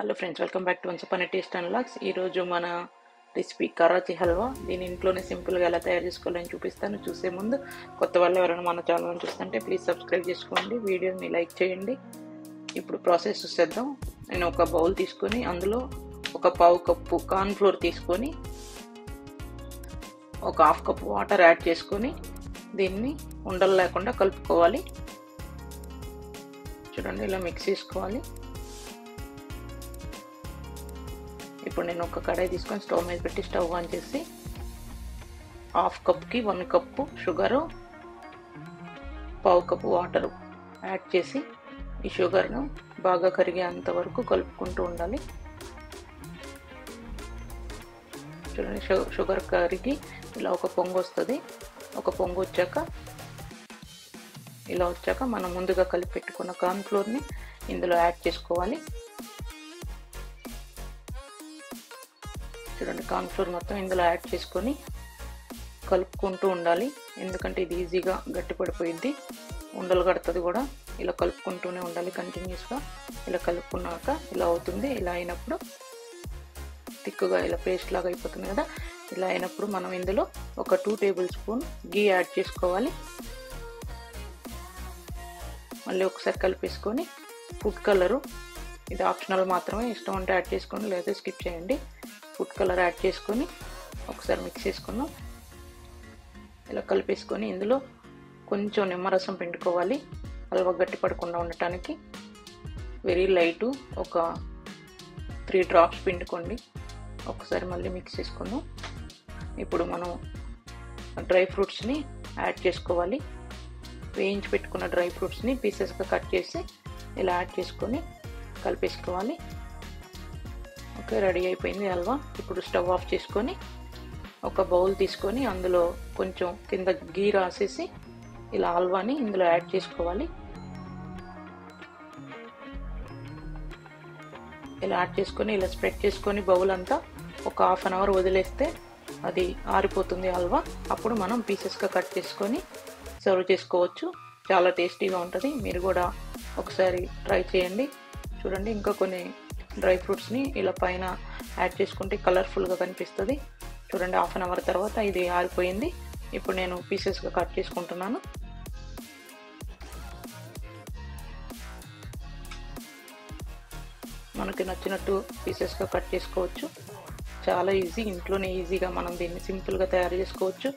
Hello friends, welcome back to once upon a taste and logs. ఈరోజు మన recipe Karachi halwa. దీని ఇంట్లోనే సింపుల్గా ఎలా తయారు చేసుకోవాలని చూపిస్తాను. చూసే ముందు కొత్త వాళ్ళు ఎవరైనా మన ఛానల్ చూస్తుంటే ప్లీజ్ సబ్స్క్రైబ్ చేసుకోండి, వీడియోని లైక్ చేయండి. ఇప్పుడు ప్రాసెస్ చూసేద్దాం. నేను ఒక బౌల్ తీసుకొని అందులో ఒక పావు కప్పు కార్న్ ఫ్లోర్ తీసుకొని ఒక హాఫ్ కప్ వాటర్ యాడ్ చేసుకొని దీన్ని ఉండలు లేకుండా కలుపుకోవాలి. చూడండి, ఇలా మిక్స్ చేసుకోవాలి. ఇప్పుడు నేను ఒక కడాయి తీసుకొని స్టవ్ మీద పెట్టి స్టవ్ ఆన్ చేసి హాఫ్ కప్కి 1 కప్పు షుగరు, పావు కప్పు వాటరు యాడ్ చేసి ఈ షుగర్ను బాగా కరిగేంత వరకు కలుపుకుంటూ ఉండాలి. చూడండి, షుగర్ కరిగి ఇలా ఒక పొంగు వస్తుంది. ఒక పొంగు వచ్చాక ఇలా వచ్చాక మనం ముందుగా కలిపి పెట్టుకున్న కార్న్ ఫ్లోర్ని ఇందులో యాడ్ చేసుకోవాలి. చూడండి, కార్న్ ఫ్లోర్ మొత్తం ఇందులో యాడ్ చేసుకొని కలుపుకుంటూ ఉండాలి. ఎందుకంటే ఇది ఈజీగా గట్టి పడిపోయింది, ఉండలు కడుతుంది కూడా. ఇలా కలుపుకుంటూనే ఉండాలి కంటిన్యూస్గా. ఇలా కలుపుకున్నాక ఇలా అవుతుంది. ఇలా అయినప్పుడు థిక్గా ఇలా పేస్ట్ లాగా అయిపోతుంది కదా. ఇలా అయినప్పుడు మనం ఇందులో ఒక 2 టేబుల్ స్పూన్ గీ యాడ్ చేసుకోవాలి. మళ్ళీ ఒకసారి కలిపేసుకొని ఫుడ్ కలరు, ఇది ఆప్షనల్ మాత్రమే, ఇష్టం అంటే యాడ్ చేసుకోండి లేదా స్కిప్ చేయండి. ఫుడ్ కలర్ యాడ్ చేసుకొని ఒకసారి మిక్స్ చేసుకున్నాం. ఇలా కలిపేసుకొని ఇందులో కొంచెం నిమ్మరసం పిండుకోవాలి, హల్వా గట్టి పడకుండా ఉండటానికి. వెరీ లైటు, ఒక 3 డ్రాప్స్ పిండుకోండి. ఒకసారి మళ్ళీ మిక్స్ చేసుకున్నాం. ఇప్పుడు మనం డ్రై ఫ్రూట్స్ని యాడ్ చేసుకోవాలి. వేయించి పెట్టుకున్న డ్రై ఫ్రూట్స్ని పీసెస్గా కట్ చేసి ఇలా యాడ్ చేసుకొని కలిపేసుకోవాలి. ఓకే, రెడీ అయిపోయింది హల్వా. ఇప్పుడు స్టవ్ ఆఫ్ చేసుకొని ఒక బౌల్ తీసుకొని అందులో కొంచెం కింద గీ రాసేసి ఇలా హల్వాని ఇందులో యాడ్ చేసుకోవాలి. ఇలా యాడ్ చేసుకొని ఇలా స్ప్రెడ్ చేసుకొని బౌల్ అంతా ఒక హాఫ్ అన్ అవర్ వదిలేస్తే అది ఆరిపోతుంది హల్వా. అప్పుడు మనం పీసెస్గా కట్ చేసుకొని సర్వ్ చేసుకోవచ్చు. చాలా టేస్టీగా ఉంటుంది. మీరు కూడా ఒకసారి ట్రై చేయండి. చూడండి, ఇంకా కొన్ని డ్రై ఫ్రూట్స్ని ఇలా పైన యాడ్ చేసుకుంటే కలర్ఫుల్గా కనిపిస్తుంది. చూడండి, హాఫ్ అన్ అవర్ తర్వాత ఇది ఆరిపోయింది. ఇప్పుడు నేను పీసెస్గా కట్ చేసుకుంటున్నాను. మనకి నచ్చినట్టు పీసెస్గా కట్ చేసుకోవచ్చు. చాలా ఈజీ, ఇంట్లోనే ఈజీగా మనం దీన్ని సింపుల్గా తయారు చేసుకోవచ్చు.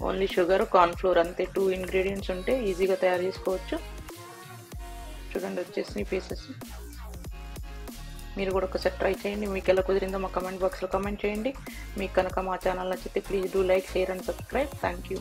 ఓన్లీ షుగర్, కార్న్ ఫ్లోర్ అంతే, 2 ఇంగ్రీడియంట్స్ ఉంటే ఈజీగా తయారు చేసుకోవచ్చు. చూడండి, వచ్చేసి పీసెస్. మీరు కూడా ఒకసారి ట్రై చేయండి. మీకు ఎలా కుదిరిందో మా కమెంట్ బాక్స్లో కమెంట్ చేయండి. మీకు కనుక మా ఛానల్ నచ్చితే please do like, share and subscribe. Thank you.